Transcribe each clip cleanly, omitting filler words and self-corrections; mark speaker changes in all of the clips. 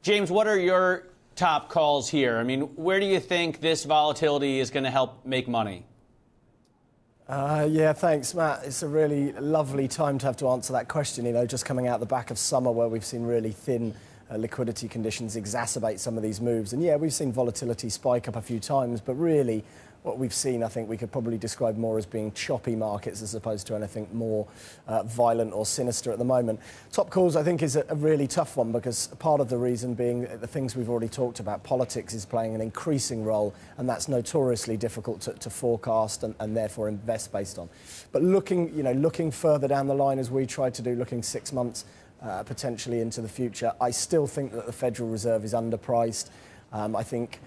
Speaker 1: James, what are your top calls here? I mean, where do you think this volatility is going to help make money?
Speaker 2: Yeah, thanks, Matt. It's a really lovely time to have to answer that question, just coming out the back of summer where we've seen really thin liquidity conditions exacerbate some of these moves. And yeah, we've seen volatility spike up a few times, but really what we've seen, I think we could probably describe more as being choppy markets as opposed to anything more violent or sinister at the moment. Top calls, I think, is a really tough one because part of the reason being the things we've already talked about. Politics is playing an increasing role, and that's notoriously difficult to forecast and therefore invest based on. But looking further down the line, as we tried to do, looking 6 months potentially into the future, I still think that the Federal Reserve is underpriced. I think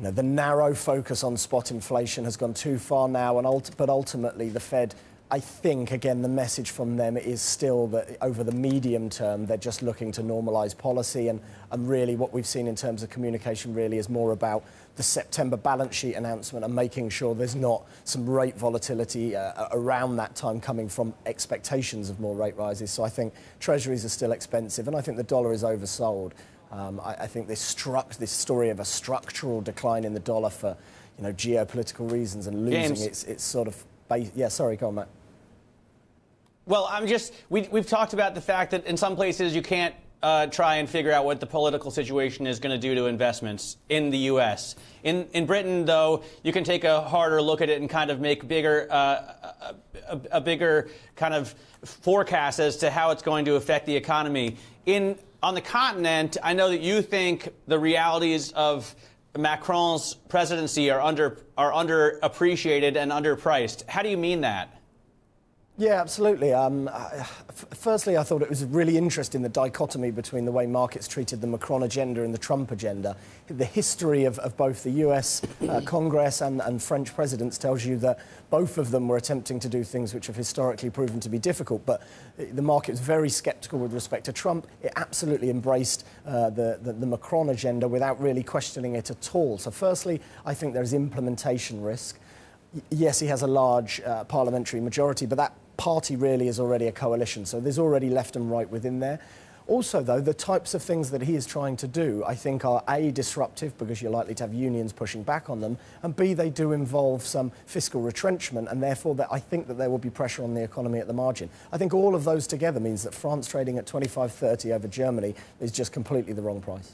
Speaker 2: the narrow focus on spot inflation has gone too far now, but ultimately the Fed, I think, again, the message from them is still that over the medium term, they're just looking to normalise policy. And really what we've seen in terms of communication really is more about the September balance sheet announcement and making sure there's not some rate volatility around that time coming from expectations of more rate rises. So I think treasuries are still expensive, and I think the dollar is oversold. I think this story of a structural decline in the dollar for geopolitical reasons and losing its sort of base. Yeah, sorry, go on, Matt.
Speaker 1: Well, we've talked about the fact that in some places you can't try and figure out what the political situation is going to do to investments in the U.S. In Britain, though, you can take a harder look at it and kind of make a bigger kind of forecast as to how it's going to affect the economy. On the continent, I know that you think the realities of Macron's presidency are underappreciated and underpriced. How do you mean that?
Speaker 2: Yeah, absolutely. Firstly, I thought it was really interesting, the dichotomy between the way markets treated the Macron agenda and the Trump agenda. The history of both the US Congress and French presidents tells you that both of them were attempting to do things which have historically proven to be difficult. But the market was very sceptical with respect to Trump. It absolutely embraced the Macron agenda without really questioning it at all. So firstly, I think there's implementation risk. Yes, he has a large parliamentary majority, but that party really is already a coalition, so there's already left and right within there. Also, though, the types of things that he is trying to do, I think, are A, disruptive because you're likely to have unions pushing back on them, and B, they do involve some fiscal retrenchment, and therefore I think that there will be pressure on the economy at the margin. I think all of those together means that France trading at 25.30 over Germany is just completely the wrong price.